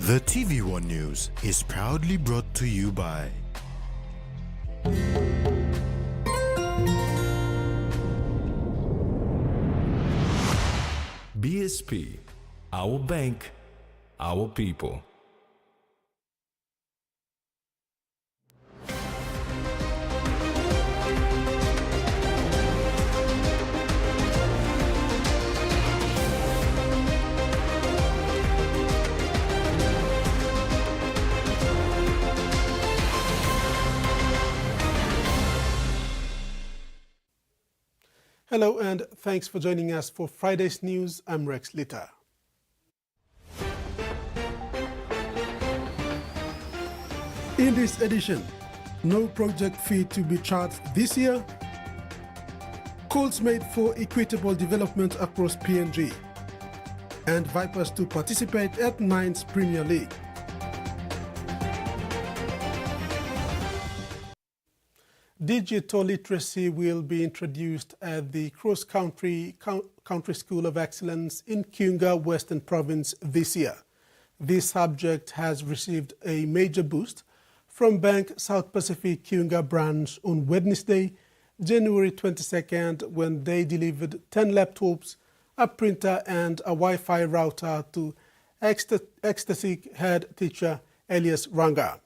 The TVWAN News is proudly brought to you by BSP, our bank, our people. Hello and thanks for joining us for Friday's news. I'm Rex Litter. In this edition, no project fee to be charged this year. Calls made for equitable development across PNG. And Vipers to participate at 9's Premier League. Digital literacy will be introduced at the Cross Country School of Excellence in Kiunga, Western Province this year. This subject has received a major boost from Bank South Pacific Kiunga branch on Wednesday, January 22nd, when they delivered 10 laptops, a printer and a Wi-Fi router to ecstatic head teacher Elias Ranga.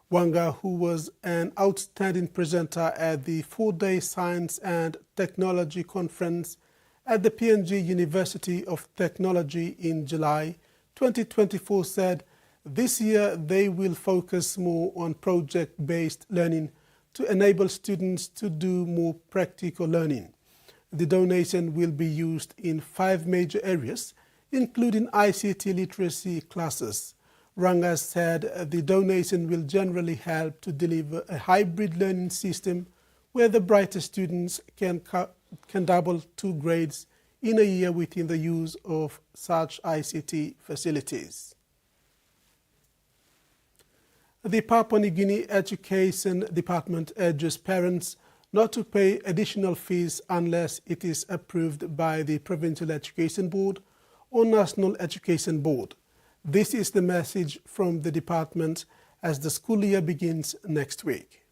Wanga, who was an outstanding presenter at the 4-day Science and Technology Conference at the PNG University of Technology in July 2024, said this year they will focus more on project-based learning to enable students to do more practical learning. The donation will be used in 5 major areas, including ICT literacy classes. Ranga said the donation will generally help to deliver a hybrid learning system where the brightest students can double 2 grades in a year within the use of such ICT facilities. The Papua New Guinea Education Department urges parents not to pay additional fees unless it is approved by the Provincial Education Board or National Education Board. This is the message from the department as the school year begins next week.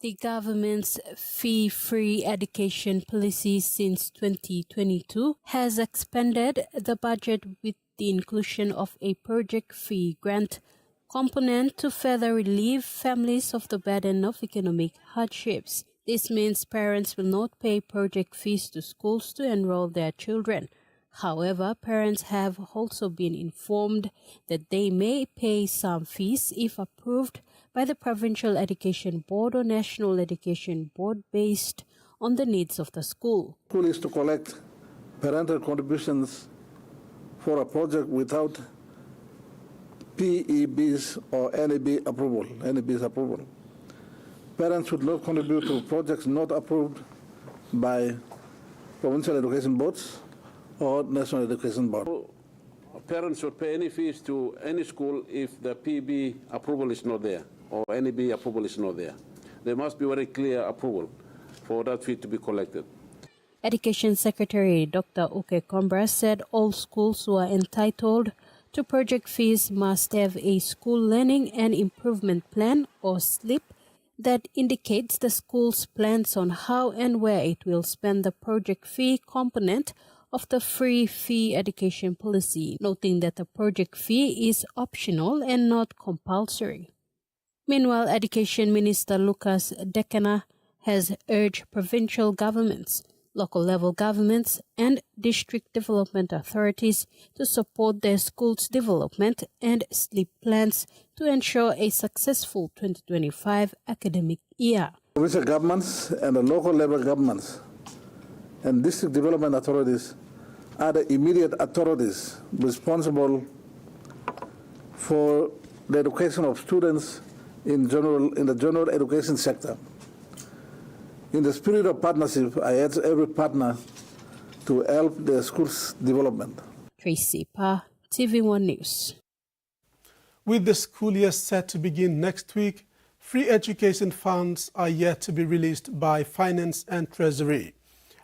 The government's fee-free education policy since 2022 has expanded the budget with the inclusion of a project fee grant component to further relieve families of the burden of economic hardships. This means parents will not pay project fees to schools to enroll their children. However, parents have also been informed that they may pay some fees if approved by the Provincial Education Board or National Education Board based on the needs of the school. School is to collect parental contributions for a project without PEB's or NEB approval. NEB's approval. Parents should not contribute to projects not approved by provincial education boards or National Education Board. Parents should pay any fees to any school if the PB approval is not there or NEB approval is not there. There must be very clear approval for that fee to be collected. Education Secretary Dr. Uke Kombra said all schools who are entitled to project fees must have a school learning and improvement plan or SLIP that indicates the school's plans on how and where it will spend the project fee component of the free fee education policy, noting that the project fee is optional and not compulsory. Meanwhile, Education Minister Lucas Dekana has urged provincial governments, local level governments and district development authorities to support their schools' development and SLIP plans to ensure a successful 2025 academic year. Provincial governments and the local level governments and district development authorities are the immediate authorities responsible for the education of students in the general education sector. In the spirit of partnership, I urge every partner to help the school's development. Tracy Pa, TVWAN News. With the school year set to begin next week, free education funds are yet to be released by Finance and Treasury.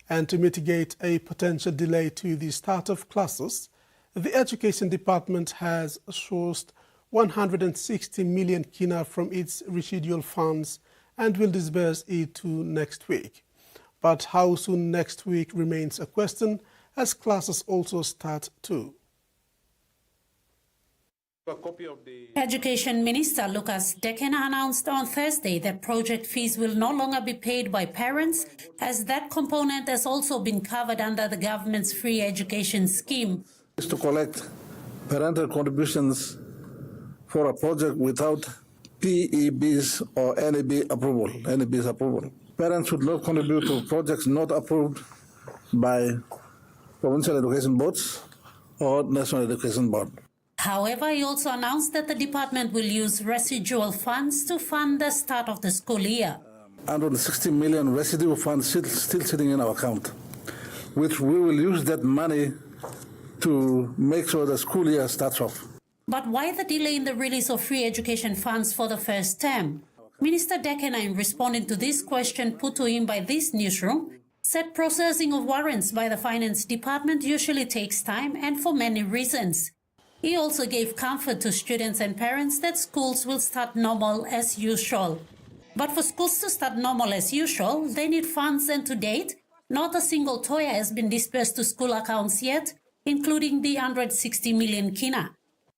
And to mitigate a potential delay to the start of classes, The Education Department has sourced 160 million kina from its residual funds and will disburse it to next week. But how soon next week remains a question, as classes also start too. Education Minister Lucas Dekena announced on Thursday that project fees will no longer be paid by parents, as that component has also been covered under the government's free education scheme. Is to collect parental contributions for a project without PEB's or NEB approval. NEB's approval. Parents should not contribute to projects not approved by provincial education boards or national education board. However, he also announced that the department will use residual funds to fund the start of the school year. 160 million residual funds still sitting in our account, which we will use that money to make sure the school year starts off. But why the delay in the release of free education funds for the first term? Minister Dekena, in responding to this question put to him by this newsroom, said processing of warrants by the Finance Department usually takes time and for many reasons. He also gave comfort to students and parents that schools will start normal as usual. But for schools to start normal as usual, they need funds, and to date, not a single toya has been disbursed to school accounts yet, including the 160 million kina.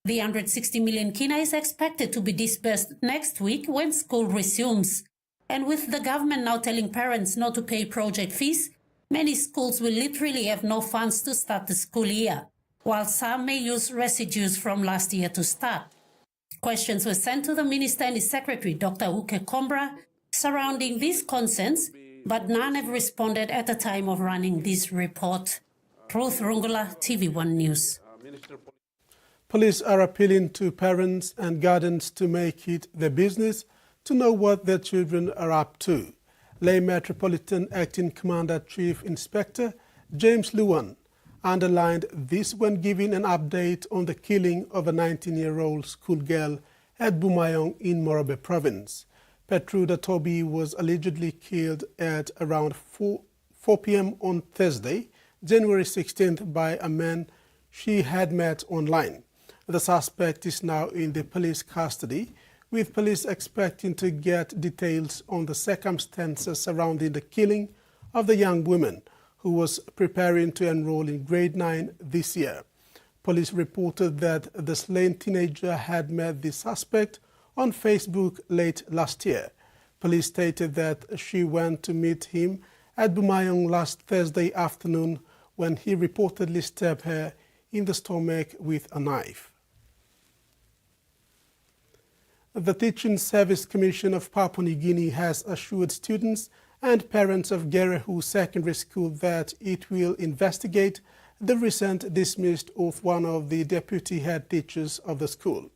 The 160 million kina is expected to be disbursed next week when school resumes. And with the government now telling parents not to pay project fees, many schools will literally have no funds to start the school year, while some may use residues from last year to start. Questions were sent to the Minister and his Secretary, Dr. Uke Kombra, surrounding these concerns, but none have responded at the time of running this report. Ruth Rungula, TVWAN News. Police are appealing to parents and guardians to make it their business to know what their children are up to. Lay Metropolitan Acting Commander Chief Inspector James Luan underlined this when giving an update on the killing of a 19-year-old schoolgirl at Bumayong in Morobe Province. Petruda Toby was allegedly killed at around 4 p.m. on Thursday, January 16th, by a man she had met online. The suspect is now in the police custody, with police expecting to get details on the circumstances surrounding the killing of the young woman, who was preparing to enroll in grade 9 this year. Police reported that the slain teenager had met the suspect on Facebook late last year. Police stated that she went to meet him at Bumayong last Thursday afternoon when he reportedly stabbed her in the stomach with a knife. The Teaching Service Commission of Papua New Guinea has assured students and parents of Gerehu Secondary School that it will investigate the recent dismissal of one of the deputy head teachers of the school.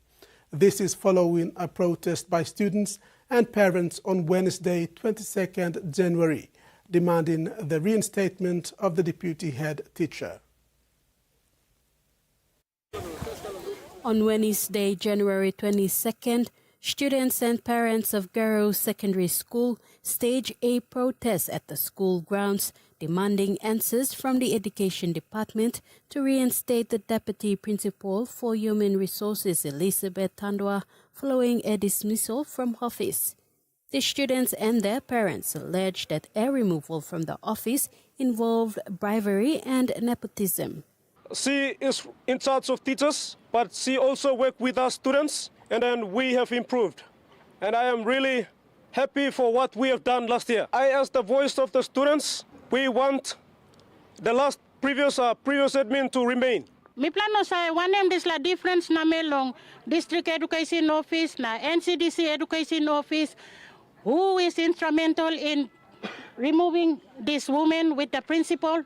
This is following a protest by students and parents on Wednesday, 22nd January, demanding the reinstatement of the deputy head teacher. On Wednesday, January 22nd, students and parents of Gerehu Secondary School staged a protest at the school grounds, demanding answers from the Education Department to reinstate the Deputy Principal for Human Resources, Elizabeth Tandwa, following a dismissal from office. The students and their parents alleged that a removal from the office involved bribery and nepotism. She is in charge of teachers, but she also works with our students, and then we have improved. And I am really happy for what we have done last year. I, as the voice of the students, we want the previous admin to remain. Mi plano sa wanem dis la difference na melong District Education Office na NCDC Education Office, who is instrumental in removing this woman with the principal.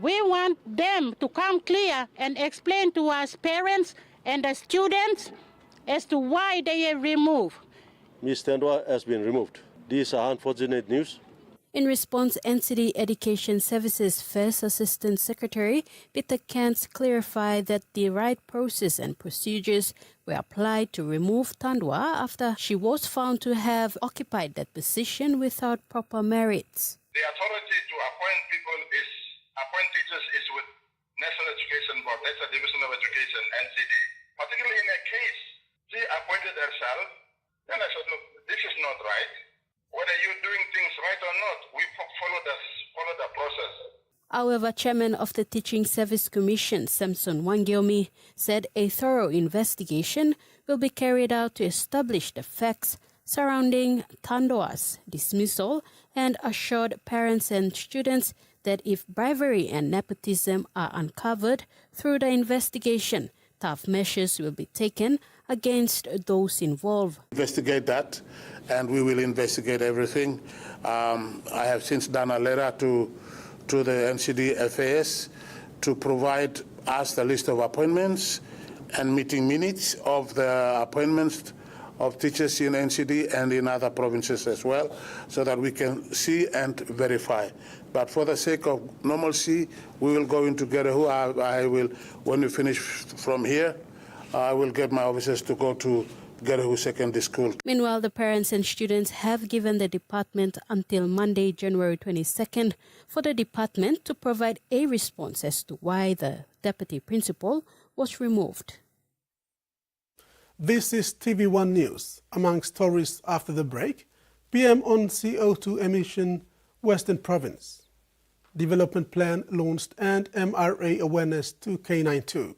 We want them to come clear and explain to us parents and the students as to why they have removed. Ms. Tandwa has been removed. These are unfortunate news. In response, NCD Education Services First Assistant Secretary Peter Kentz clarified that the right process and procedures were applied to remove Tandwa after she was found to have occupied that position without proper merits. The authority to appoint teachers is with National Education Board, that's a Division of Education, NCD, particularly in a case, she appointed herself, then I said, look, this is not right. Whether you're doing things right or not, we follow the process. However, Chairman of the Teaching Service Commission, Samson Wangeomi, said a thorough investigation will be carried out to establish the facts surrounding Tandoa's dismissal and assured parents and students that if bribery and nepotism are uncovered through the investigation, tough measures will be taken against those involved. Investigate that, and we will investigate everything. I have since done a letter to the NCD FAS to provide us the list of appointments and meeting minutes of the appointments of teachers in NCD and in other provinces as well, so that we can see and verify. But for the sake of normalcy, we will go into Gerehu. I will, when we finish from here, I will get my officers to go to Gerehu Secondary School. Meanwhile, the parents and students have given the department until Monday, January 22nd, for the department to provide a response as to why the deputy principal was removed. This is TVWAN News. Among stories after the break, PM on CO2 emission, Western Province. Development plan launched and MRA awareness to K92.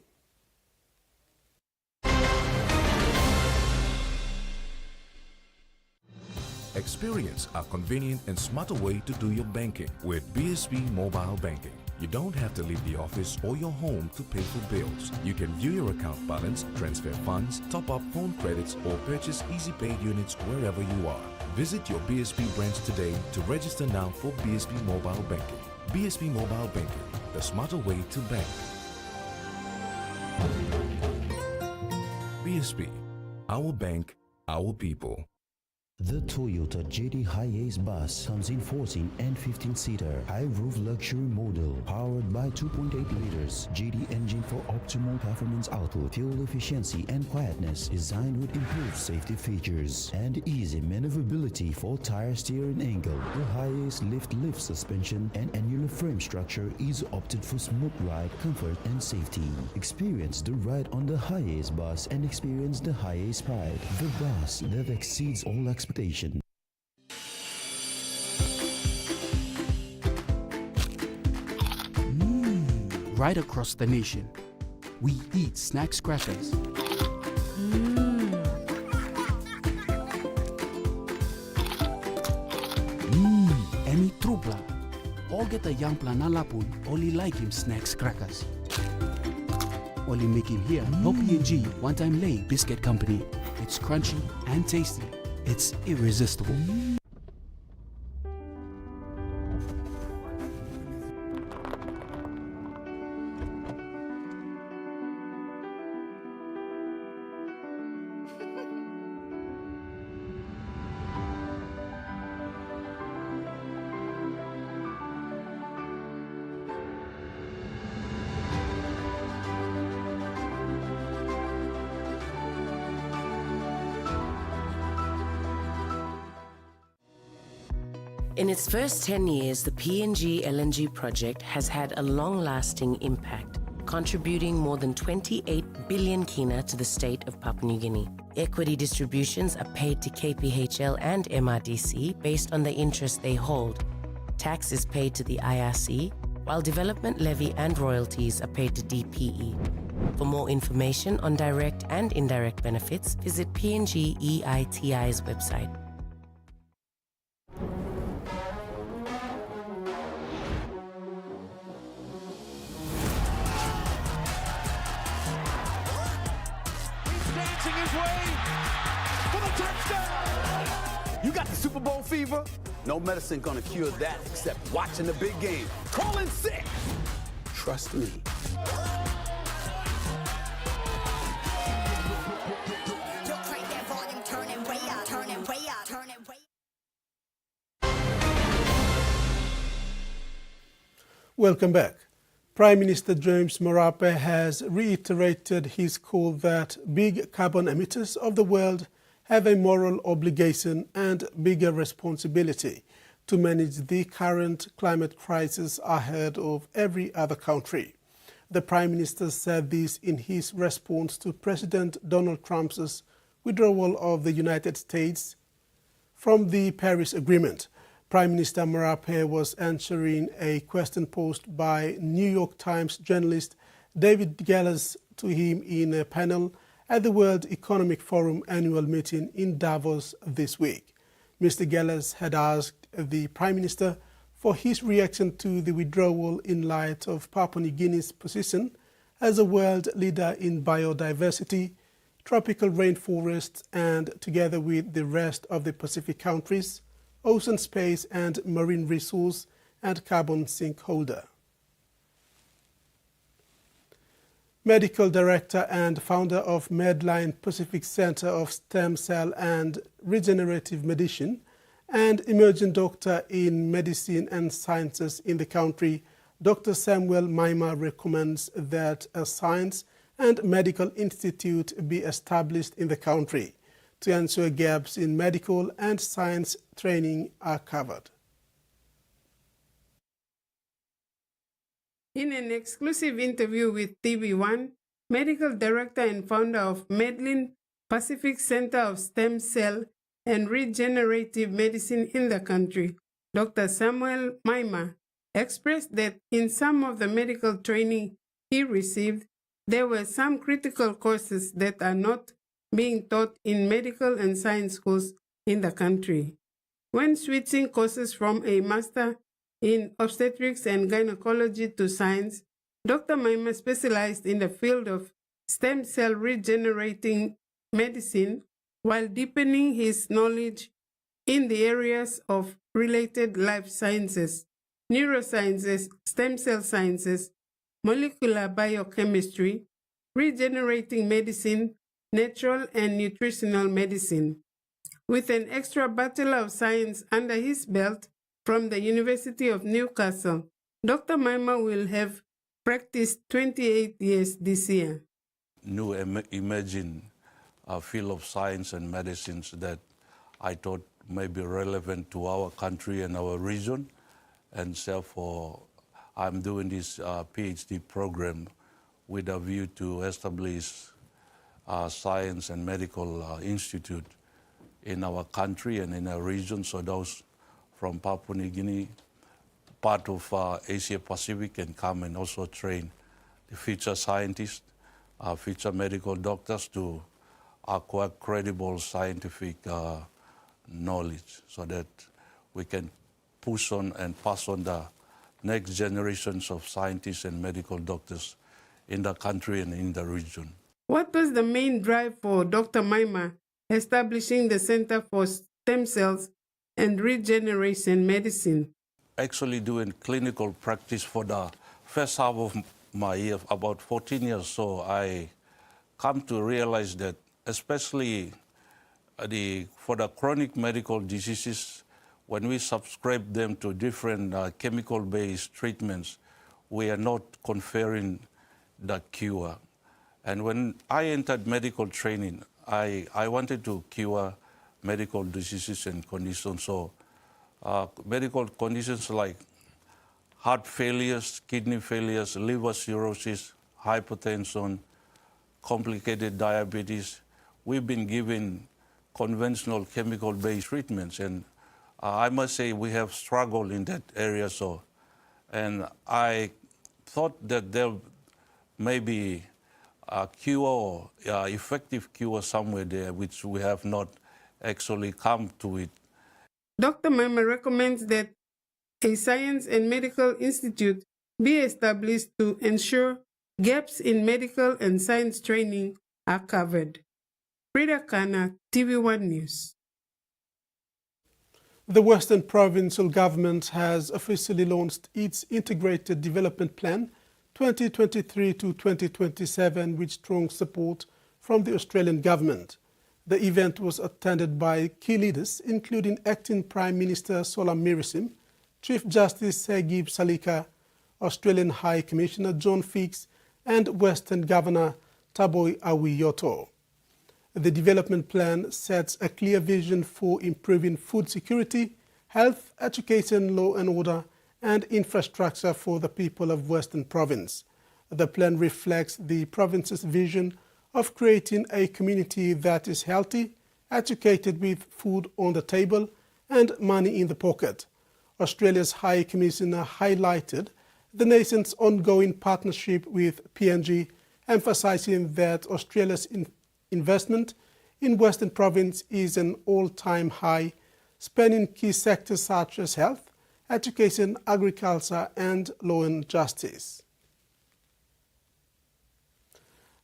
Experience a convenient and smarter way to do your banking with BSB Mobile Banking. You don't have to leave the office or your home to pay for bills. You can view your account balance, transfer funds, top up phone credits, or purchase Easy Pay units wherever you are. Visit your BSB branch today to register now for BSB Mobile Banking. BSB Mobile Banking, the smarter way to bank. BSB, our bank, our people. The Toyota JD Hiace bus comes in 14 and 15-seater high-roof luxury model powered by 2.8 liters JD engine for optimal performance output, fuel efficiency and quietness, designed with improved safety features and easy maneuverability for tire steering angle. The Hiace lift suspension and annular frame structure is opted for smooth ride, comfort and safety. Experience the ride on the Hiace bus and experience the Hiace pride, the bus that exceeds all expectations. Right across the nation, we eat snacks crackers. Emi trupla. All get a young plana lapun, only like him snacks crackers. Only make him here, no P&G, one time lay biscuit company. It's crunchy and tasty. It's irresistible. In its first 10 years, the PNG LNG project has had a long-lasting impact, contributing more than 28 billion kina to the state of Papua New Guinea. Equity distributions are paid to KPHL and MRDC based on the interest they hold. Tax is paid to the IRC, while development levy and royalties are paid to DPE. For more information on direct and indirect benefits, visit PNG EITI's website. You got the Super Bowl fever? No medicine gonna cure that except watching the big game. Call in sick. Trust me. Welcome back. Prime Minister James Marape has reiterated his call that big carbon emitters of the world have a moral obligation and bigger responsibility to manage the current climate crisis ahead of every other country. The Prime Minister said this in his response to President Donald Trump's withdrawal of the United States from the Paris Agreement. Prime Minister Marape was answering a question posed by New York Times journalist David Gelles to him in a panel at the World Economic Forum annual meeting in Davos this week. Mr. Gelles had asked the Prime Minister for his reaction to the withdrawal in light of Papua New Guinea's position as a world leader in biodiversity, tropical rainforests, and together with the rest of the Pacific countries, ocean space and marine resource and carbon sink holder. Medical Director and founder of Medline Pacific Center of Stem Cell and Regenerative Medicine and emerging doctor in medicine and sciences in the country, Dr. Samuel Maima recommends that a science and medical institute be established in the country to ensure gaps in medical and science training are covered. In an exclusive interview with TVWAN, Medical Director and founder of Medline Pacific Center of Stem Cell and Regenerative Medicine in the country, Dr. Samuel Maima, expressed that in some of the medical training he received, there were some critical courses that are not being taught in medical and science schools in the country. When switching courses from a master in obstetrics and gynecology to science, Dr. Maima specialized in the field of stem cell regenerating medicine while deepening his knowledge in the areas of related life sciences, neurosciences, stem cell sciences, molecular biochemistry, regenerating medicine, natural and nutritional medicine. With an extra Bachelor of Science under his belt from the University of Newcastle, Dr. Maima will have practiced 28 years this year. New emerging field of science and medicines that I thought may be relevant to our country and our region, and therefore I'm doing this PhD program with a view to establish a science and medical institute in our country and in our region, so those from Papua New Guinea, part of Asia Pacific, can come and also train the future scientists, future medical doctors to acquire credible scientific knowledge so that we can push on and pass on the next generations of scientists and medical doctors in the country and in the region. What was the main drive for Dr. Maima establishing the Center for Stem Cells and Regeneration Medicine? Actually doing clinical practice for the first half of my year, about 14 years, so I come to realize that especially for the chronic medical diseases, when we subscribe them to different chemical-based treatments, we are not conferring the cure. And when I entered medical training, I wanted to cure medical diseases and conditions. So medical conditions like heart failures, kidney failures, liver cirrhosis, hypertension, complicated diabetes, we've been given conventional chemical-based treatments. And I must say we have struggled in that area. And I thought that there may be a cure or effective cure somewhere there, which we have not actually come to it. Dr. Maima recommends that a science and medical institute be established to ensure gaps in medical and science training are covered. Frida Kana, TVWAN News. The Western Provincial Government has officially launched its Integrated Development Plan 2023 to 2027 with strong support from the Australian Government. The event was attended by key leaders, including Acting Prime Minister Sola Mirisim, Chief Justice Sagib Salika, Australian High Commissioner John Fix, and Western Governor Taboy Awi-Yoto. The development plan sets a clear vision for improving food security, health, education, law and order, and infrastructure for the people of Western Province. The plan reflects the province's vision of creating a community that is healthy, educated with food on the table and money in the pocket. Australia's High Commissioner highlighted the nation's ongoing partnership with PNG, emphasizing that Australia's investment in Western Province is an all-time high, spanning key sectors such as health, education, agriculture, and law and justice.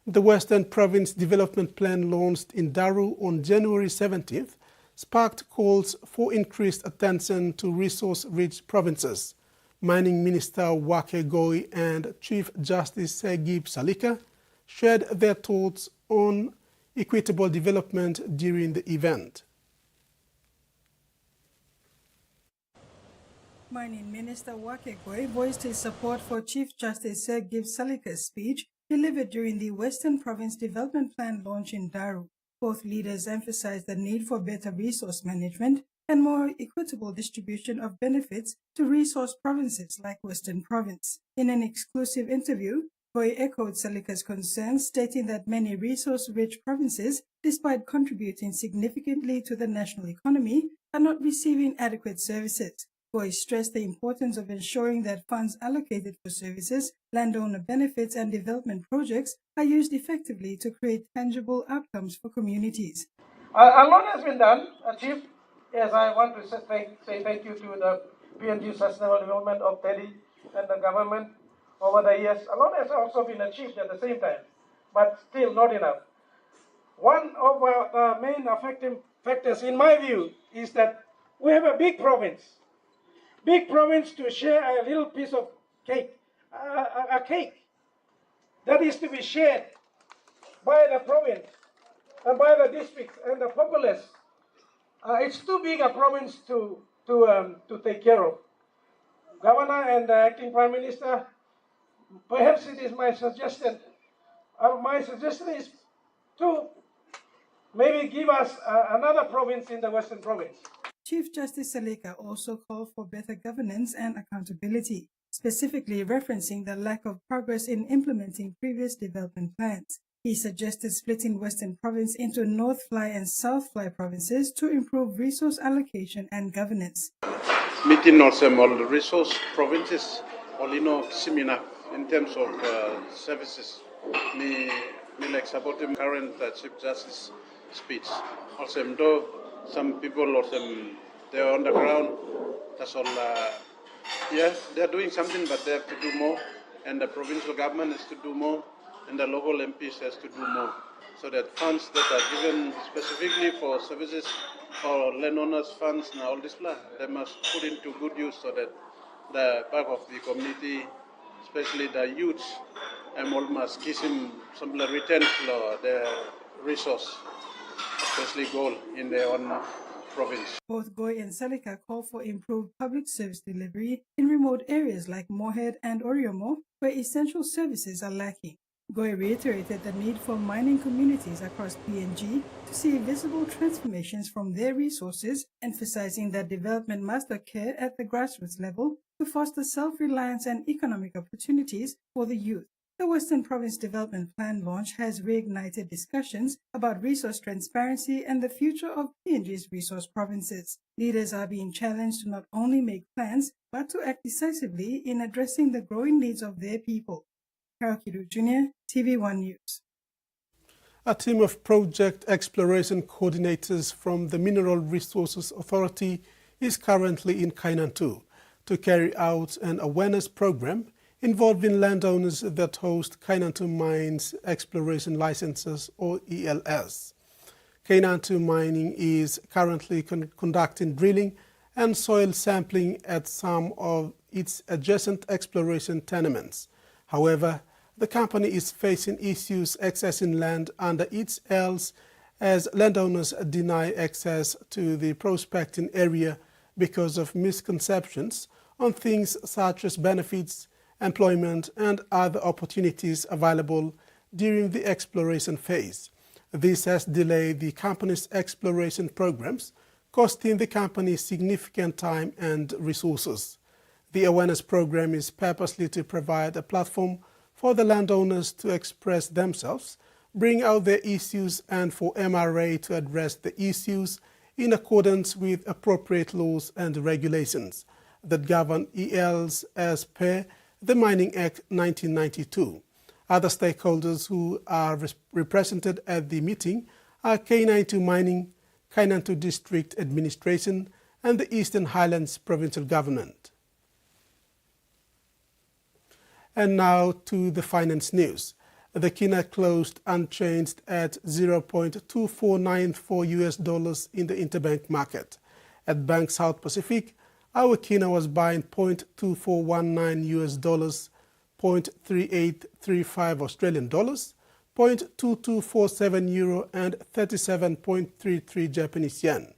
The Western Province Development Plan launched in Daru on January 17th sparked calls for increased attention to resource-rich provinces. Mining Minister Wake Goi and Chief Justice Segib Salika shared their thoughts on equitable development during the event. Mining Minister Wake Goi voiced his support for Chief Justice Segib Salika's speech delivered during the Western Province Development Plan launch in Daru. Both leaders emphasized the need for better resource management and more equitable distribution of benefits to resource provinces like Western Province. In an exclusive interview, Goi echoed Salika's concerns, stating that many resource-rich provinces, despite contributing significantly to the national economy, are not receiving adequate services. Goi stressed the importance of ensuring that funds allocated for services, landowner benefits, and development projects are used effectively to create tangible outcomes for communities. A lot has been done, achieved. Yes, I want to say thank you to the PNG Sustainable Development of Teddy and the government over the years. A lot has also been achieved at the same time, but still not enough. One of the main affecting factors, in my view, is that we have a big province to share a little piece of cake, a cake that is to be shared by the province and by the districts and the populace. It's too big a province to take care of. Governor and the acting Prime Minister, perhaps it is my suggestion. My suggestion is to maybe give us another province in the Western Province. Chief Justice Salika also called for better governance and accountability, specifically referencing the lack of progress in implementing previous development plans. He suggested splitting Western Province into North Fly and South Fly provinces to improve resource allocation and governance. Meeting also all the resource provinces, similar in terms of services. Me like supporting current Chief Justice speech. Also, though some people they are on the ground. That's all. Yeah, they are doing something, but they have to do more, and the provincial government has to do more, and the local MPs has to do more, so that funds that are given specifically for services or landowners funds and all this they must put into good use, so that the back of the community, especially the youth, all must give them some return for their resource, especially gold in their own province. Both Goi and Salika call for improved public service delivery in remote areas like Morehead and Oriomo, where essential services are lacking. Goi reiterated the need for mining communities across PNG to see visible transformations from their resources, emphasizing that development must occur at the grassroots level to foster self-reliance and economic opportunities for the youth. The Western Province Development Plan launch has reignited discussions about resource transparency and the future of PNG's resource provinces. Leaders are being challenged to not only make plans, but to act decisively in addressing the growing needs of their people. Kaokiru Jr., TVWAN News. A team of project exploration coordinators from the Mineral Resources Authority is currently in Kainantu to carry out an awareness program involving landowners that host Kainantu Mines Exploration Licenses, or ELS. Kainantu Mining is currently conducting drilling and soil sampling at some of its adjacent exploration tenements. However, the company is facing issues accessing land under its ELS as landowners deny access to the prospecting area because of misconceptions on things such as benefits, employment, and other opportunities available during the exploration phase. This has delayed the company's exploration programs, costing the company significant time and resources. The awareness program is purposely to provide a platform for the landowners to express themselves, bring out their issues, and for MRA to address the issues in accordance with appropriate laws and regulations that govern ELs as per the Mining Act 1992. Other stakeholders who are represented at the meeting are K92 Mining, K92 District Administration, and the Eastern Highlands Provincial Government. And now to the finance news. The kina closed unchanged at $0.2494 in the interbank market. At Bank South Pacific, our kina was buying $0.2419, $0.3835 Australian dollars, €0.2247 and 37.33 Japanese yen.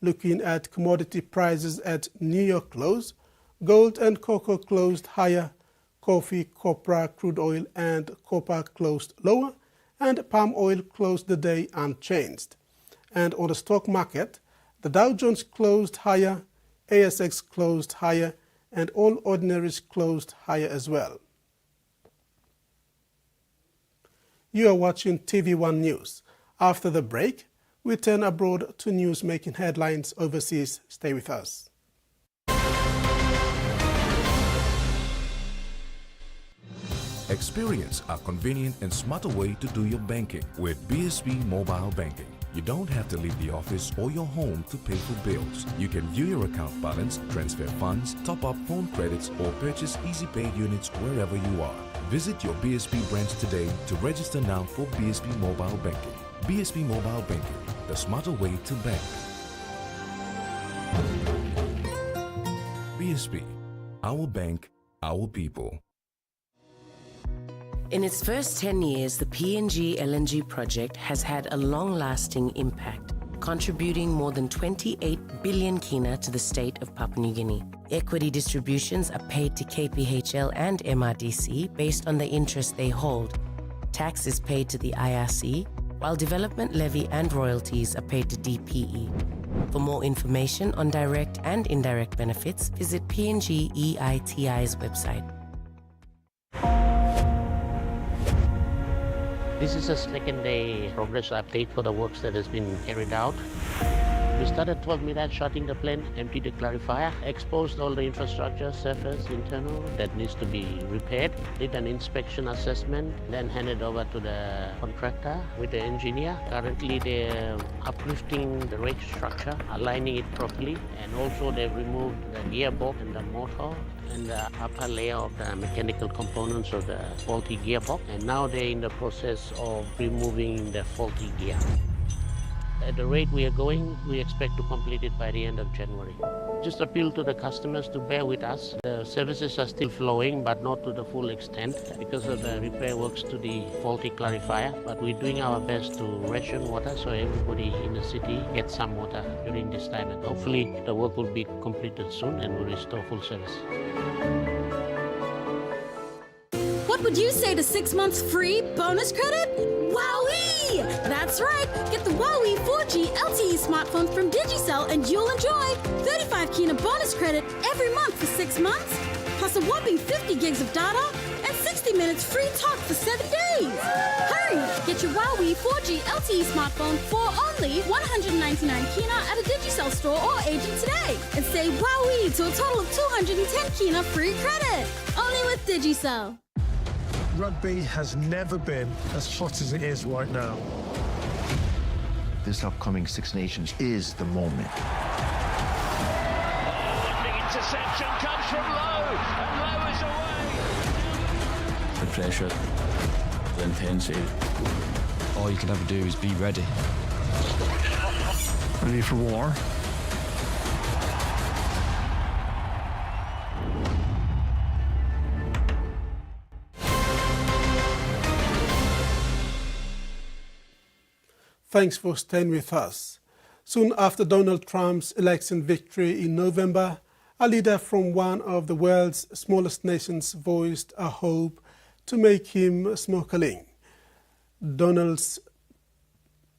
Looking at commodity prices at New York close, gold and cocoa closed higher, coffee, copra, crude oil and copper closed lower, and palm oil closed the day unchanged. And on the stock market, the Dow Jones closed higher, ASX closed higher, and all ordinaries closed higher as well. You are watching TV1 News. After the break, we turn abroad to news making headlines overseas. Stay with us. Experience a convenient and smarter way to do your banking with BSB Mobile Banking. You don't have to leave the office or your home to pay for bills. You can view your account balance, transfer funds, top up phone credits, or purchase easy pay units wherever you are. Visit your BSB branch today to register now for BSB Mobile Banking. BSB Mobile Banking, the smarter way to bank. BSB, our bank, our people. In its first 10 years, the PNG LNG project has had a long-lasting impact, contributing more than 28 billion kina to the state of Papua New Guinea. Equity distributions are paid to KPHL and MRDC based on the interest they hold. Tax is paid to the IRC, while development levy and royalties are paid to DPE. For more information on direct and indirect benefits, visit PNG EITI's website. This is a second day progress update for the works that has been carried out. We started 12 minutes shutting the plant, emptied the clarifier, exposed all the infrastructure, surface, internal, that needs to be repaired, did an inspection assessment, then handed over to the contractor with the engineer. Currently they're uplifting the rake structure, aligning it properly, and also they've removed the gearbox and the motor and the upper layer of the mechanical components of the faulty gearbox. And now they're in the process of removing the faulty gear. At the rate we are going, we expect to complete it by the end of January. Just appeal to the customers to bear with us. The services are still flowing, but not to the full extent because of the repair works to the faulty clarifier. But we're doing our best to ration water so everybody in the city gets some water during this time. And hopefully the work will be completed soon and will restore full service. What would you say to 6 months free bonus credit? Wowee! That's right. Get the Wowee 4G LTE smartphone from Digicel and you'll enjoy 35 kina bonus credit every month for 6 months, plus a whopping 50 gigs of data and 60 minutes free talk for 7 days. Hurry! Get your Wowee 4G LTE smartphone for only 199 kina at a Digicel store or agent today, and say Wowee to a total of 210 kina free credit. Only with Digicel. Rugby has never been as hot as it is right now. This upcoming Six Nations is the moment. The interception comes from Lowe, and Lowe is away. The pressure, the intensity. All you can ever do is be ready. Ready for war? Thanks for staying with us. Soon after Donald Trump's election victory in November, a leader from one of the world's smallest nations voiced a hope to make him smokeling.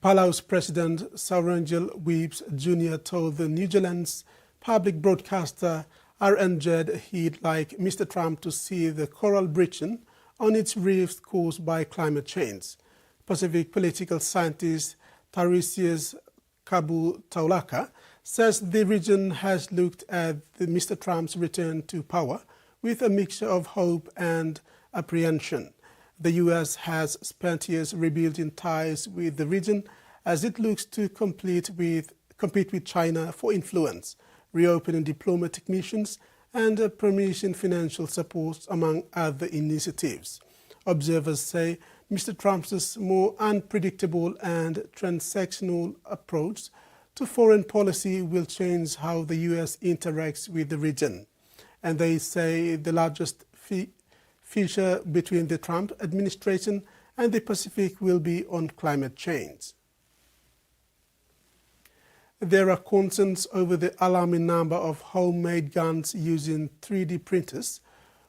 Palau's President Saurangel Weeps Jr. told the New Zealand's public broadcaster RNZ he'd like Mr. Trump to see the coral breaching on its rifts caused by climate change. Pacific political scientist Tarisius Kabutaulaka says the region has looked at Mr. Trump's return to power with a mixture of hope and apprehension. The U.S. has spent years rebuilding ties with the region as it looks to compete with China for influence, reopening diplomatic missions and promising financial support, among other initiatives. Observers say Mr. Trump's more unpredictable and transactional approach to foreign policy will change how the U.S. interacts with the region. And they say the largest fissure between the Trump administration and the Pacific will be on climate change. There are concerns over the alarming number of homemade guns using 3D printers,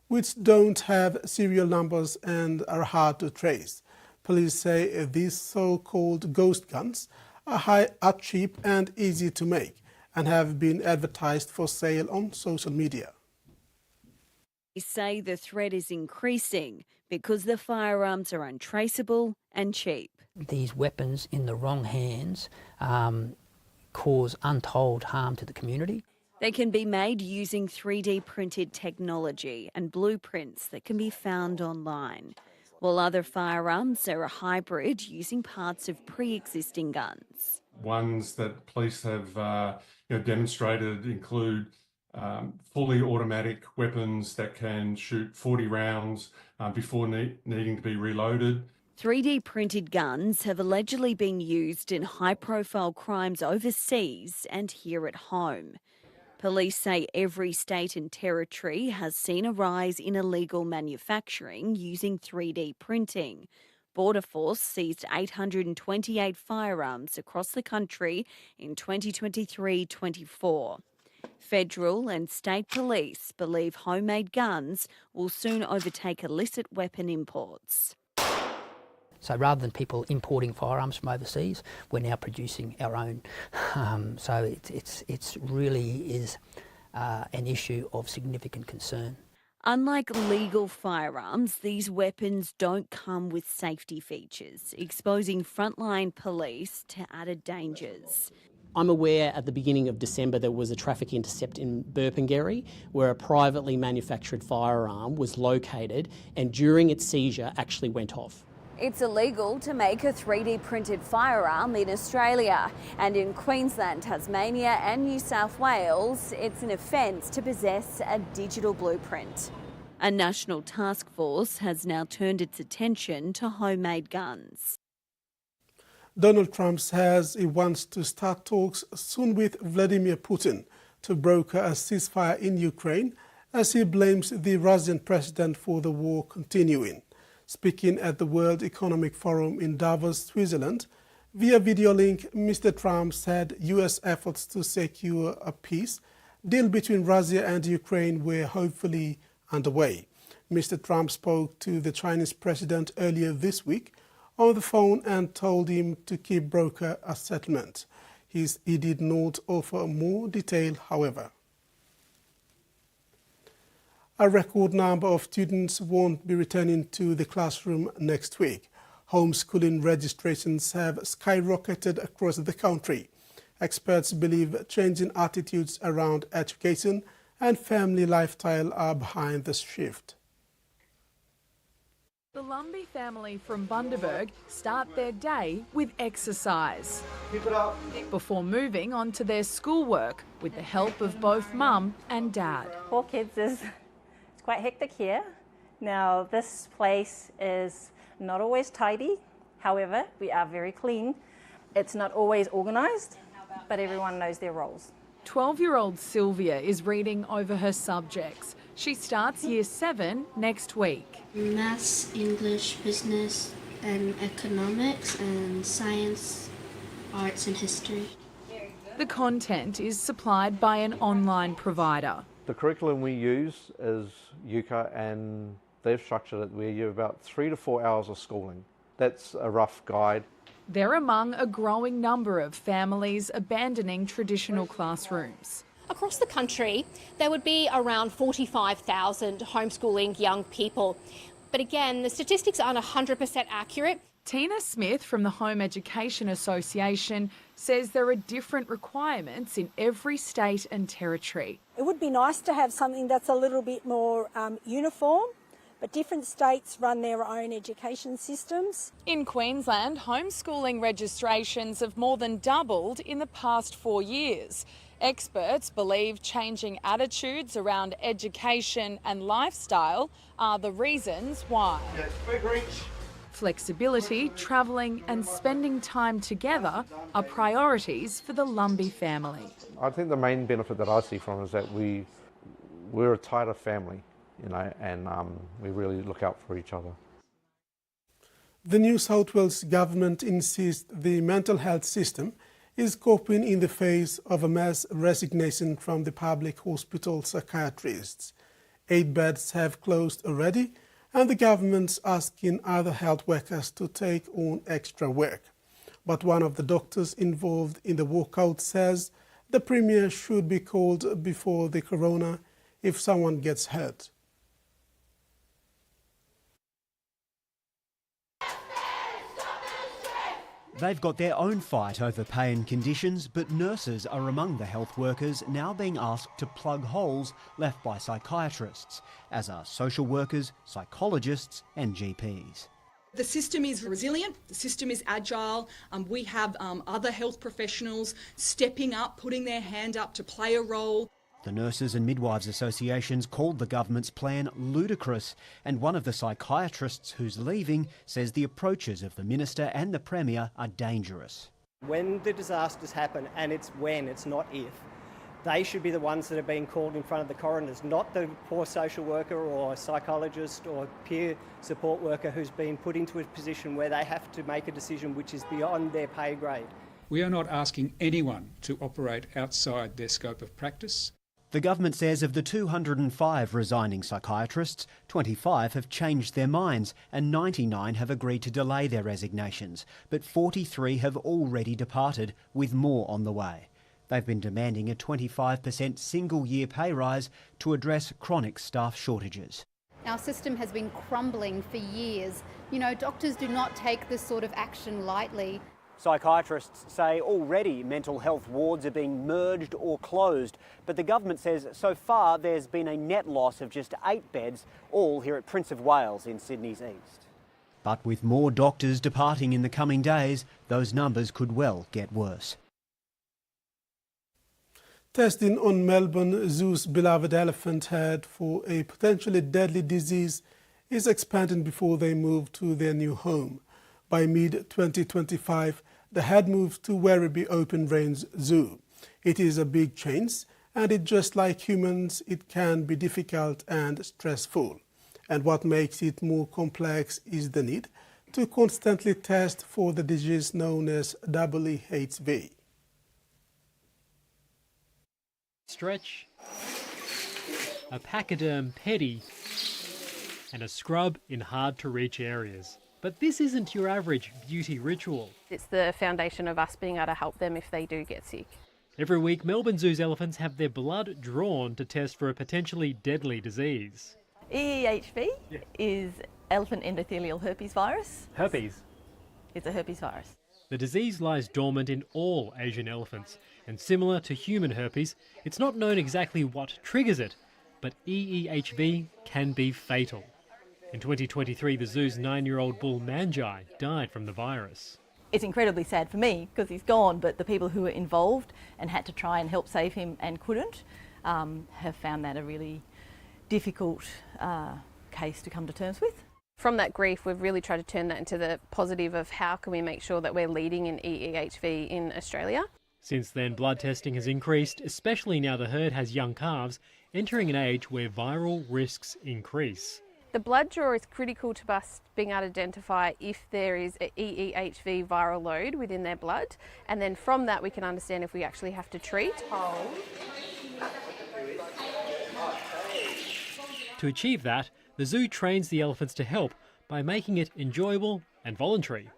which don't have serial numbers and are hard to trace. Police say these so-called ghost guns are cheap and easy to make and have been advertised for sale on social media. They say the threat is increasing because the firearms are untraceable and cheap. These weapons in the wrong hands cause untold harm to the community. They can be made using 3D printed technology and blueprints that can be found online, while other firearms are a hybrid using parts of pre-existing guns. Ones that police have demonstrated include fully automatic weapons that can shoot 40 rounds before needing to be reloaded. 3D printed guns have allegedly been used in high-profile crimes overseas and here at home. Police say every state and territory has seen a rise in illegal manufacturing using 3D printing. Border Force seized 828 firearms across the country in 2023-24. Federal and state police believe homemade guns will soon overtake illicit weapon imports. So rather than people importing firearms from overseas, we're now producing our own. So it's really is an issue of significant concern. Unlike legal firearms, these weapons don't come with safety features, exposing frontline police to added dangers. I'm aware at the beginning of December there was a traffic intercept in Burpengary where a privately manufactured firearm was located and during its seizure actually went off. It's illegal to make a 3D printed firearm in Australia, and in Queensland, Tasmania and New South Wales, it's an offence to possess a digital blueprint. A national task force has now turned its attention to homemade guns. Donald Trump says he wants to start talks soon with Vladimir Putin to broker a ceasefire in Ukraine, as he blames the Russian president for the war continuing. Speaking at the World Economic Forum in Davos, Switzerland, via video link, Mr. Trump said U.S. efforts to secure a peace deal between Russia and Ukraine were hopefully underway. Mr. Trump spoke to the Chinese president earlier this week on the phone and told him to keep broker a settlement. He did not offer more detail, however. A record number of students won't be returning to the classroom next week. Homeschooling registrations have skyrocketed across the country. Experts believe changing attitudes around education and family lifestyle are behind the shift. The Lumbie family from Bundaberg start their day with exercise before moving on to their schoolwork with the help of both mum and dad. 4 kids is quite hectic here. Now this place is not always tidy, however we are very clean. It's not always organised, but everyone knows their roles. 12-year-old Sylvia is reading over her subjects. She starts Year 7 next week. Maths, English, business and economics and science, arts and history. The content is supplied by an online provider. The curriculum we use is UCA, and they've structured it where you have about 3 to 4 hours of schooling. That's a rough guide. They're among a growing number of families abandoning traditional classrooms. Across the country, there would be around 45,000 homeschooling young people. But again, the statistics aren't 100% accurate. Tina Smith from the Home Education Association says there are different requirements in every state and territory. It would be nice to have something that's a little bit more uniform, but different states run their own education systems. In Queensland, homeschooling registrations have more than doubled in the past 4 years. Experts believe changing attitudes around education and lifestyle are the reasons why. Flexibility, travelling and spending time together are priorities for the Lumbie family. I think the main benefit that I see from it is that we're a tighter family, you know, and we really look out for each other. The New South Wales government insists the mental health system is coping in the face of a mass resignation from the public hospital psychiatrists. 8 beds have closed already, and the government's asking other health workers to take on extra work. But one of the doctors involved in the walkout says the Premier should be called before the coroner if someone gets hurt. They've got their own fight over pay and conditions, but nurses are among the health workers now being asked to plug holes left by psychiatrists, as are social workers, psychologists and GPs. The system is resilient, the system is agile. We have other health professionals stepping up, putting their hand up to play a role. The Nurses and Midwives Associations called the government's plan ludicrous, and one of the psychiatrists who's leaving says the approaches of the Minister and the Premier are dangerous. When the disasters happen, and it's when, it's not if, they should be the ones that are being called in front of the coroners, not the poor social worker or psychologist or peer support worker who's been put into a position where they have to make a decision which is beyond their pay grade. We are not asking anyone to operate outside their scope of practice. The government says of the 205 resigning psychiatrists, 25 have changed their minds and 99 have agreed to delay their resignations, but 43 have already departed, with more on the way. They've been demanding a 25% single-year pay rise to address chronic staff shortages. Our system has been crumbling for years. You know, doctors do not take this sort of action lightly. Psychiatrists say already mental health wards are being merged or closed, but the government says so far there's been a net loss of just 8 beds, all here at Prince of Wales in Sydney's east. But with more doctors departing in the coming days, those numbers could well get worse. Testing on Melbourne Zoo's beloved elephant herd for a potentially deadly disease is expanding before they move to their new home. By mid-2025, the herd moves to Werribee Open Range Zoo. It is a big change, and just like humans, it can be difficult and stressful. And what makes it more complex is the need to constantly test for the disease known as WHV. Stretch, a pachyderm peddy, and a scrub in hard-to-reach areas. But this isn't your average beauty ritual. It's the foundation of us being able to help them if they do get sick. Every week, Melbourne Zoo's elephants have their blood drawn to test for a potentially deadly disease. EEHV is elephant endothelial herpes virus. Herpes? It's a herpes virus. The disease lies dormant in all Asian elephants, and similar to human herpes, it's not known exactly what triggers it, but EEHV can be fatal. In 2023, the zoo's 9-year-old bull Manjai died from the virus. It's incredibly sad for me because he's gone, but the people who were involved and had to try and help save him and couldn't have found that a really difficult case to come to terms with. From that grief, we've really tried to turn that into the positive of how can we make sure that we're leading in EEHV in Australia. Since then, blood testing has increased, especially now the herd has young calves entering an age where viral risks increase. The blood draw is critical to us being able to identify if there is an EEHV viral load within their blood, and then from that we can understand if we actually have to treat. To achieve that, the zoo trains the elephants to help by making it enjoyable and voluntary.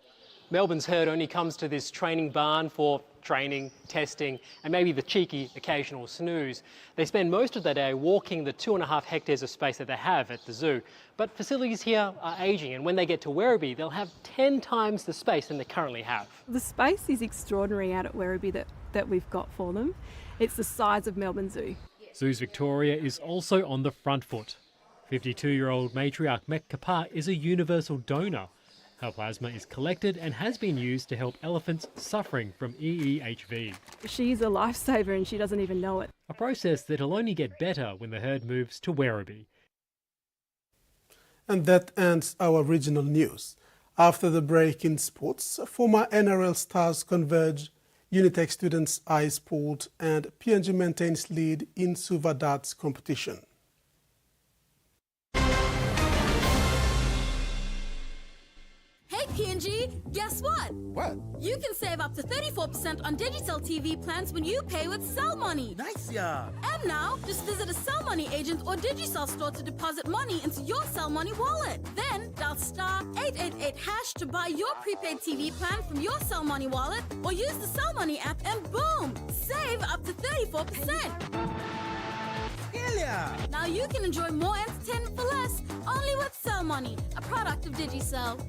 Melbourne's herd only comes to this training barn for training, testing, and maybe the cheeky occasional snooze. They spend most of their day walking the 2.5 hectares of space that they have at the zoo. But facilities here are ageing, and when they get to Werribee, they'll have 10 times the space than they currently have. The space is extraordinary out at Werribee that we've got for them. It's the size of Melbourne Zoo. Zoos Victoria is also on the front foot. 52-year-old matriarch Mek Kapar is a universal donor. Her plasma is collected and has been used to help elephants suffering from EEHV. She's a lifesaver and she doesn't even know it. A process that'll only get better when the herd moves to Werribee. And that ends our regional news. After the break in sports, former NRL stars converge, Unitec students eyes pulled, and PNG maintains lead in Suva darts competition. Hey PNG, guess what? What? You can save up to 34% on digital TV plans when you pay with Cell Money. Nice, yeah. And now, just visit a Cell Money agent or Digicel store to deposit money into your Cell Money wallet. Then dial *888# to buy your prepaid TV plan from your Cell Money wallet, or use the Cell Money app and boom, save up to 34%. Yeah. Now you can enjoy more entertainment for less, only with Cell Money, a product of Digicel.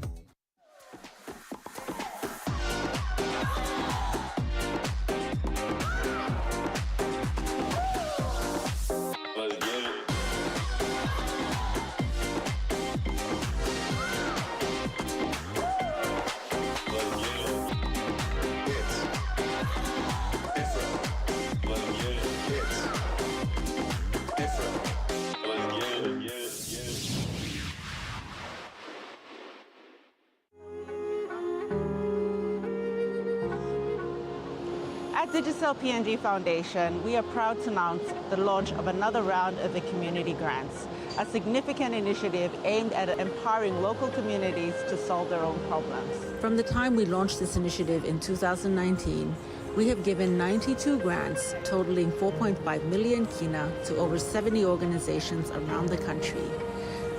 At Digicel PNG Foundation, we are proud to announce the launch of another round of the Community Grants, a significant initiative aimed at empowering local communities to solve their own problems. From the time we launched this initiative in 2019, we have given 92 grants totaling 4.5 million kina to over 70 organizations around the country.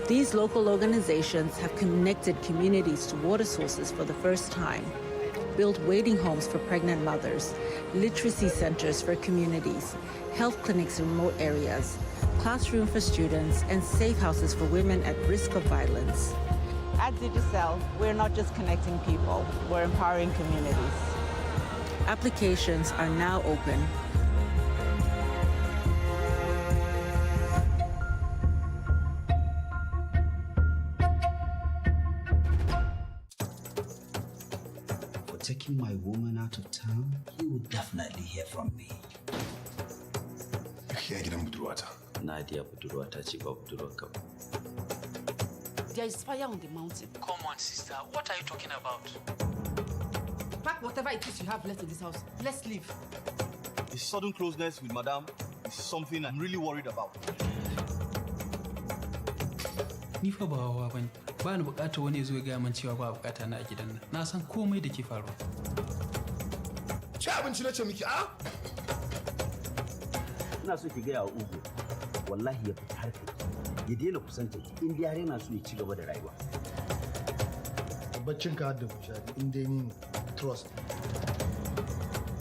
These local organizations have connected communities to water sources for the first time, built waiting homes for pregnant mothers, literacy centers for communities, health clinics in remote areas, classrooms for students, and safe houses for women at risk of violence. At Digicel, we're not just connecting people, we're empowering communities. Applications are now open. Taking my woman out of town, you will definitely hear from me. Nadia Buduruata, Chiba Buduruaka. There is fire on the mountain. Come on, sister. What are you talking about? Pack whatever it is you have left in this house. Let's leave. The sudden closeness with Madame is something I'm really worried about. Ni fa ba wawa bane. Ba ni bukatar wani zo ga man cewa ba bukata na a gidan nan. Na san komai da ke faruwa. Ci abinci na ce miki a? Ina so ki ga Ugo. Wallahi ya fita harka. Ya daina kusanta ki in dai yana so ya ci gaba da rayuwa. Baccin ka da bushari in dai ni trust.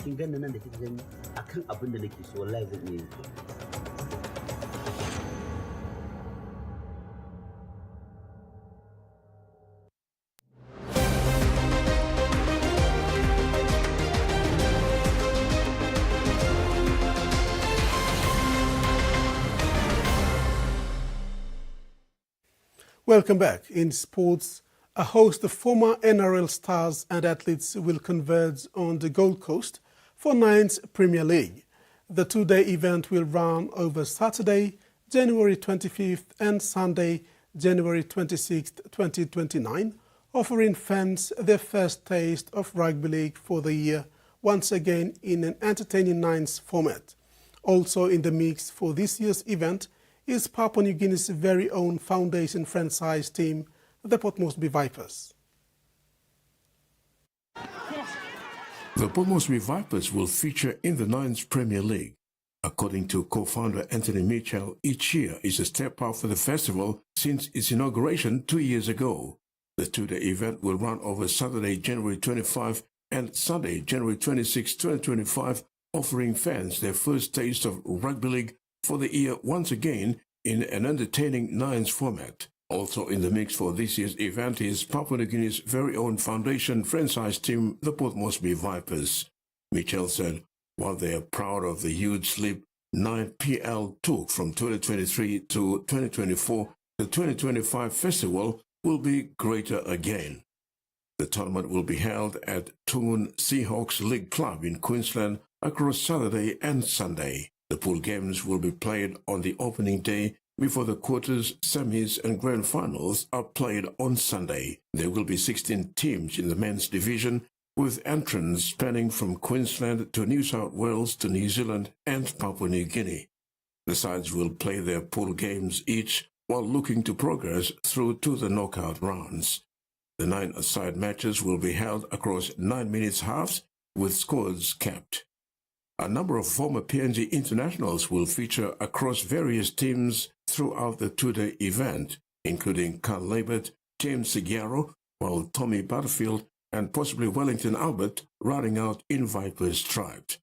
Kin ganna nan da kike gani akan abin da nake so wallahi zan iya yi. Welcome back. In sports, a host of former NRL stars and athletes will converge on the Gold Coast for 9th Premier League. The two-day event will run over Saturday, January 25th and Sunday, January 26th, 2029, offering fans their first taste of rugby league for the year, once again in an entertaining nines format. Also in the mix for this year's event is Papua New Guinea's very own foundation franchise team, the Port Moresby Vipers. The Port Moresby Vipers will feature in the 9th Premier League. According to co-founder Anthony Mitchell, each year is a step up for the festival since its inauguration 2 years ago. The two-day event will run over Saturday, January 25 and Sunday, January 26, 2025, offering fans their first taste of rugby league for the year once again in an entertaining nines format. Also in the mix for this year's event is Papua New Guinea's very own foundation franchise team, the Port Moresby Vipers. Mitchell said, while they are proud of the huge leap 9PL took from 2023 to 2024, the 2025 festival will be greater again. The tournament will be held at TVWAN Seahawks League Club in Queensland across Saturday and Sunday. The pool games will be played on the opening day before the quarters, semis and grand finals are played on Sunday. There will be 16 teams in the men's division, with entrants spanning from Queensland to New South Wales to New Zealand and Papua New Guinea. The sides will play their pool games each while looking to progress through to the knockout rounds. The 9-a-side matches will be held across 9 minutes halves with scores capped. A number of former PNG internationals will feature across various teams throughout the two-day event, including Carl Labert, James Sigiaro, while Tommy Butterfield and possibly Wellington Albert riding out in Vipers striped.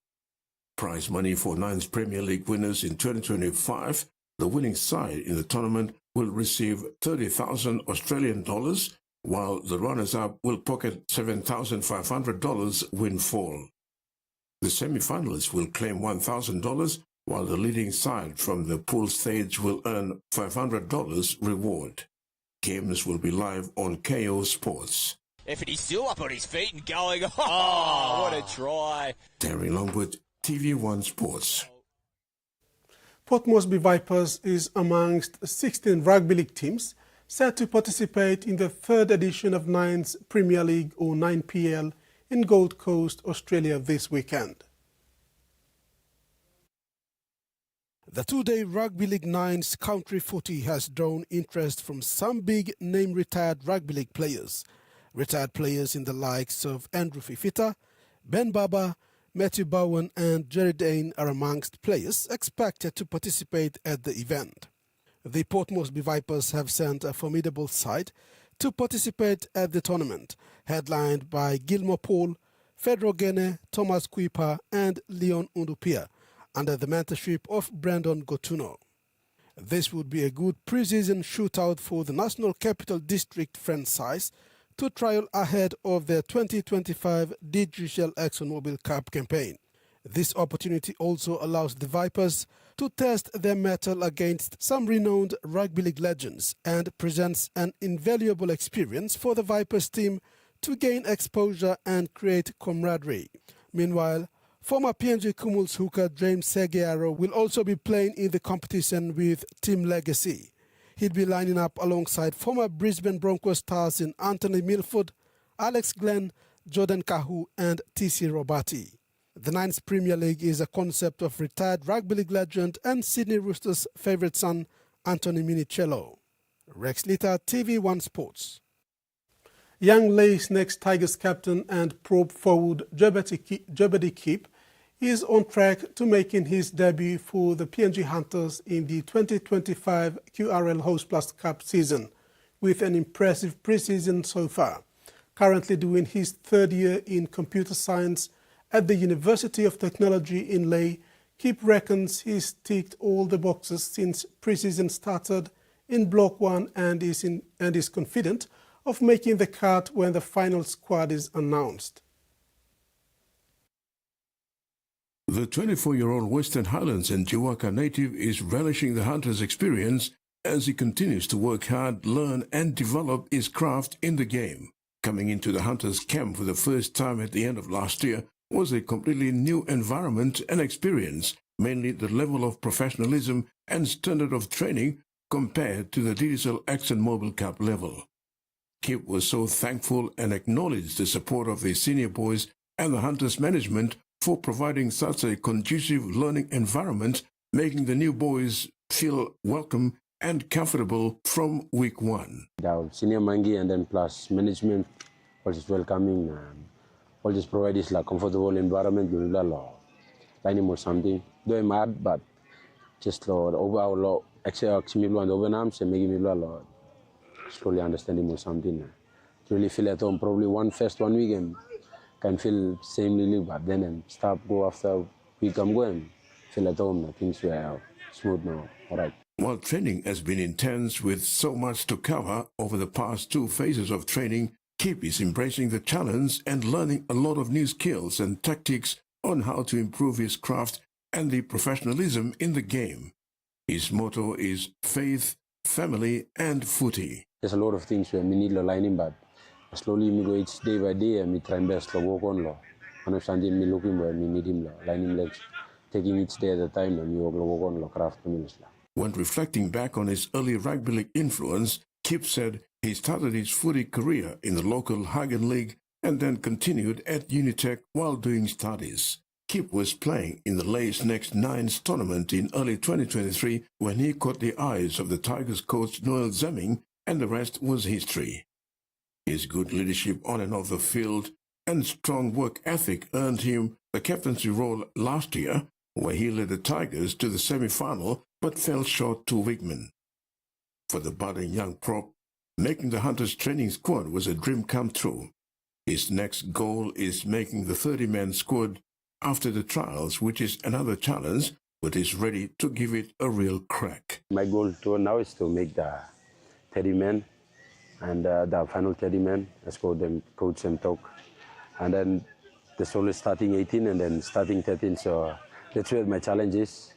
Prize money for Nines Premier League winners in 2025, the winning side in the tournament will receive $30,000 Australian dollars, while the runners-up will pocket $7,500 windfall. The semi-finalists will claim $1,000, while the leading side from the pool stage will earn $500 reward. Games will be live on KO Sports. If he's still up on his feet and going, oh, what a try. Terry Longwood, TV1 Sports. Port Moresby Vipers is amongst 16 rugby league teams set to participate in the third edition of Nines Premier League or 9PL in Gold Coast, Australia this weekend. The two-day Rugby League Nines Country Footy has drawn interest from some big-name retired rugby league players. Retired players in the likes of Andrew Fifita, Ben Baba, Matthew Bowen and Jerry Dane are amongst players expected to participate at the event. The Port Moresby Vipers have sent a formidable side to participate at the tournament, headlined by Gilmore Paul, Fedro Gene, Thomas Kuipa and Leon Undupia, under the mentorship of Brandon Gotuno. This would be a good pre-season shootout for the National Capital District franchise to trial ahead of their 2025 Digital ExxonMobil Cup campaign. This opportunity also allows the Vipers to test their mettle against some renowned rugby league legends and presents an invaluable experience for the Vipers team to gain exposure and create camaraderie. Meanwhile, former PNG Kumuls hooker James Seguiaro will also be playing in the competition with Team Legacy. He'd be lining up alongside former Brisbane Broncos stars in Anthony Milford, Alex Glenn, Jordan Kahu and TC Robati. The Nines Premier League is a concept of retired rugby league legend and Sydney Roosters' favourite son, Anthony Minicello. Rex Litter, TV1 Sports. Young Leigh Snakes Tigers captain and probe forward Jebedi Kip is on track to making his debut for the PNG Hunters in the 2025 QRL Host Plus Cup season, with an impressive pre-season so far. Currently doing his third year in computer science at the University of Technology in Leigh, Kip reckons he's ticked all the boxes since pre-season started in Block 1 and is confident of making the cut when the final squad is announced. The 24-year-old Western Highlands and Jiwaka native is relishing the Hunters' experience as he continues to work hard, learn and develop his craft in the game. Coming into the Hunters' camp for the first time at the end of last year was a completely new environment and experience, mainly the level of professionalism and standard of training compared to the Digital ExxonMobil Cup level. Kip was so thankful and acknowledged the support of the senior boys and the Hunters' management for providing such a conducive learning environment, making the new boys feel welcome and comfortable from week one. The senior mangi and then plus management was welcoming. All just provide is like comfortable environment. Learning or something. Though I'm mad, but just over our law, actually, and over names and making me slowly understanding or something. really feel at home. Probably one weekend can feel same league, but then and stop go after week I'm going feel at home. Things were smooth now. All right. While training has been intense with so much to cover over the past 2 phases of training, Kip is embracing the challenge and learning a lot of new skills and tactics on how to improve his craft and the professionalism in the game. His motto is faith, family, and footy. There's a lot of things where we need to line in, but slowly me go each day by day and me try best to work on law. Understanding me looking where me need him lining legs, taking each day at a time and me work on law craft minister. When reflecting back on his early rugby league influence, Kip said he started his footy career in the local Hagen League and then continued at Unitec while doing studies. Kip was playing in the Lays Next Nines tournament in early 2023 when he caught the eyes of the Tigers coach Noel Zemming, and the rest was history. His good leadership on and off the field and strong work ethic earned him the captaincy role last year, where he led the Tigers to the semi-final but fell short to Wigman. For the budding young prop, making the Hunters training squad was a dream come true. His next goal is making the 30-man squad after the trials, which is another challenge, but is ready to give it a real crack. My goal now is to make the 30-man and the final 30-man. Let's go them coach them talk. And then there's only starting 18 and then starting 13, so that's where my challenge is.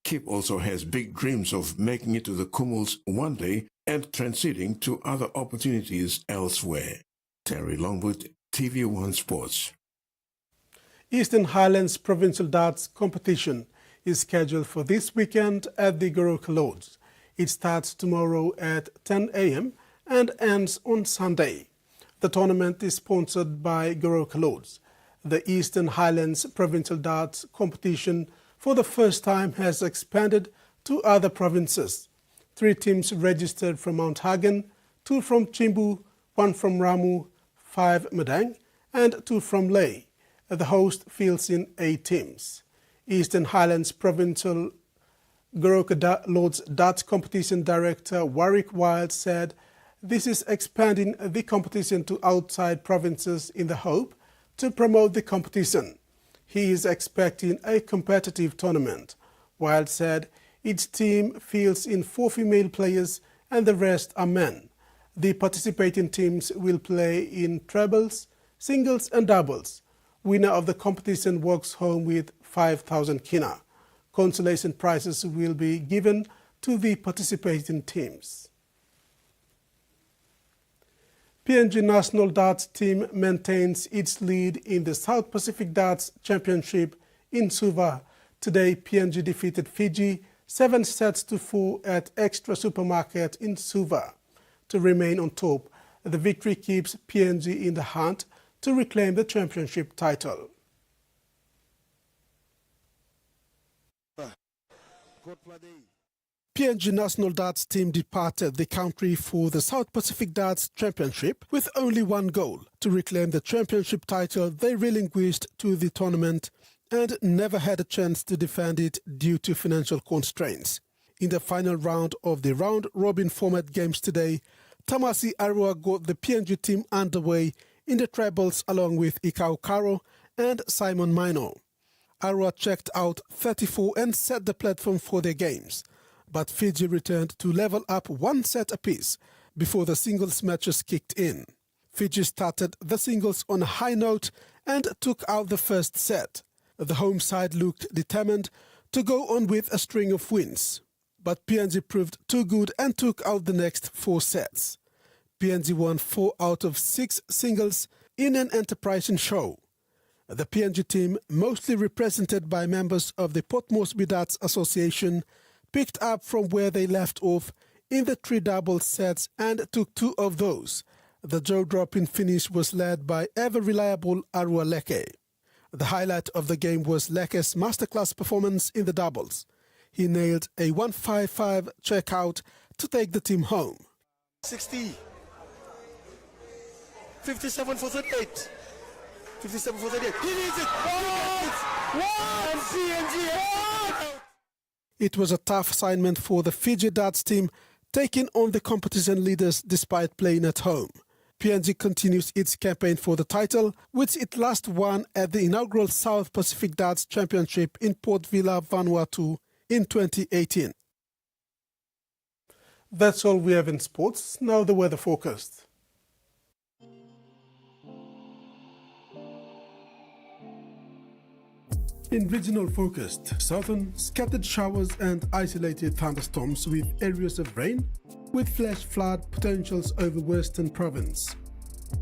Kip also has big dreams of making it to the Kumuls one day and transiting to other opportunities elsewhere. Terry Longwood, TVWAN Sports. Eastern Highlands Provincial Darts competition is scheduled for this weekend at the Zoological Lodge. It starts tomorrow at 10 a.m. and ends on Sunday. The tournament is sponsored by Zoological Lodge. The Eastern Highlands Provincial Darts competition for the first time has expanded to other provinces. 3 teams registered from Mount Hagen, 2 from Chimbu, 1 from Ramu, 5 Madang, and 2 from Leh. The host fields in 8 teams. Eastern Highlands Provincial Zoological Lodge Darts Competition Director Warwick Wild said this is expanding the competition to outside provinces in the hope to promote the competition. He is expecting a competitive tournament. Wild said each team fields in 4 female players and the rest are men. The participating teams will play in trebles, singles and doubles. Winner of the competition walks home with 5,000 kina. Consolation prizes will be given to the participating teams. PNG National Darts team maintains its lead in the South Pacific Darts Championship in Suva. Today, PNG defeated Fiji 7-4 at Extra Supermarket in Suva. To remain on top, the victory keeps PNG in the hunt to reclaim the championship title. PNG National Darts team departed the country for the South Pacific Darts Championship with only one goal: to reclaim the championship title they relinquished to the tournament and never had a chance to defend it due to financial constraints. In the final round of the round-robin format games today, Tamasi Arua got the PNG team underway in the trebles along with Ikau Karo and Simon Mino. Arua checked out 34 and set the platform for their games, but Fiji returned to level up 1 set apiece before the singles matches kicked in. Fiji started the singles on a high note and took out the first set. The home side looked determined to go on with a string of wins, but PNG proved too good and took out the next 4 sets. PNG won 4 out of 6 singles in an enterprising show. The PNG team, mostly represented by members of the Port Moresby Darts Association, picked up from where they left off in the 3 double sets and took 2 of those. The jaw-dropping finish was led by ever-reliable Arua Leke. The highlight of the game was Leke's masterclass performance in the doubles. He nailed a 155 checkout to take the team home. 60, 57 for 38, 57 for 38. He needs it! One PNG! It was a tough assignment for the Fiji Darts team, taking on the competition leaders despite playing at home. PNG continues its campaign for the title, which it last won at the inaugural South Pacific Darts Championship in Port Vila, Vanuatu in 2018. That's all we have in sports. Now the weather forecast. In regional forecast, southern scattered showers and isolated thunderstorms with areas of rain, with flash flood potentials over western province.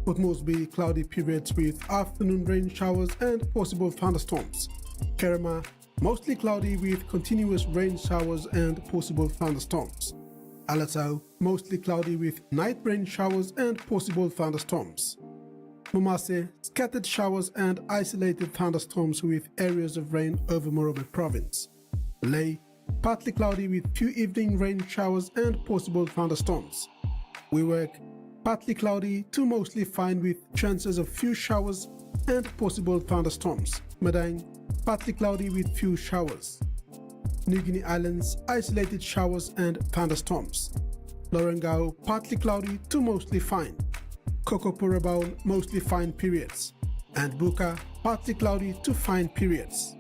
Port Moresby, cloudy periods with afternoon rain showers and possible thunderstorms. Kerema, mostly cloudy with continuous rain showers and possible thunderstorms. Alatau, mostly cloudy with night rain showers and possible thunderstorms. Momase, scattered showers and isolated thunderstorms with areas of rain over Morobe province. Lae, partly cloudy with few evening rain showers and possible thunderstorms. Wewak, partly cloudy to mostly fine with chances of few showers and possible thunderstorms. Madang, partly cloudy with few showers. New Guinea Islands, isolated showers and thunderstorms. Lorengau, partly cloudy to mostly fine. Kokopurabao, mostly fine periods. And Buka, partly cloudy to fine periods.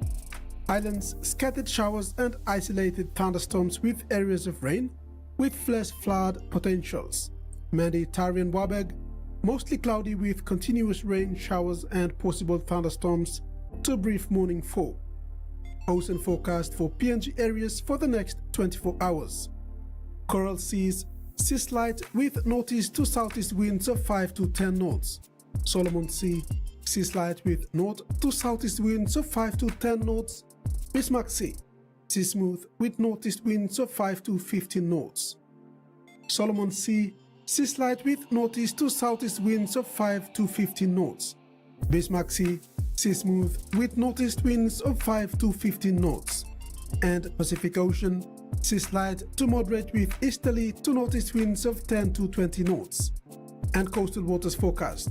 Islands, scattered showers and isolated thunderstorms with areas of rain, with flash flood potentials. Mandi, Tarian Wabeg, mostly cloudy with continuous rain showers and possible thunderstorms to brief morning fall. Ocean forecast for PNG areas for the next 24 hours. Coral seas, sea slight with northeast to southeast winds of 5 to 10 knots. Solomon Sea, sea slight with north to southeast winds of 5 to 10 knots. Bismarck Sea, sea smooth with northeast winds of 5 to 15 knots. Solomon Sea, sea slight with northeast to southeast winds of 5 to 15 knots. Bismarck Sea, sea smooth with northeast winds of 5 to 15 knots. And Pacific Ocean, sea slight to moderate with easterly to northeast winds of 10 to 20 knots. And coastal waters forecast.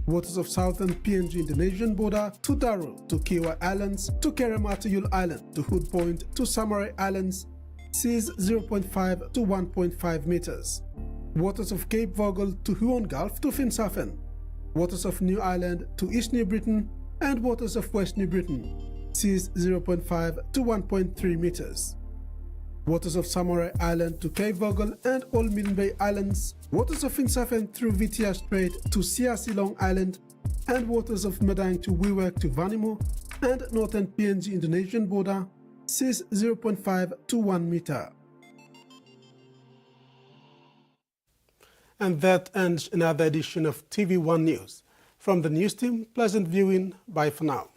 Waters of southern PNG Indonesian border to Darul, to Kiwa Islands, to Kerema to Yule Island, to Hood Point, to Samarai Islands, seas 0.5 to 1.5 meters. Waters of Cape Vogel to Huon Gulf to Finsafen. Waters of New Ireland to East New Britain, and waters of West New Britain, seas 0.5 to 1.3 meters. Waters of Samarai Island to Cape Vogel and all Milne Bay Islands, waters of Finsafen through Vitia Strait to Siasi Long Island, and waters of Madang to Wewak to Vanimo, and northern PNG Indonesian border, seas 0.5 to 1 meter. And that ends another edition of TV1 News. From the news team, pleasant viewing. Bye for now.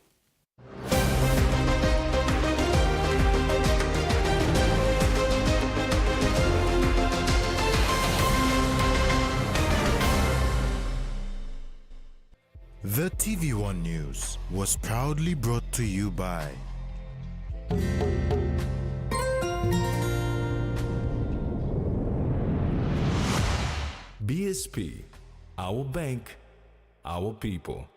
The TV1 News was proudly brought to you by BSP, our bank, our people.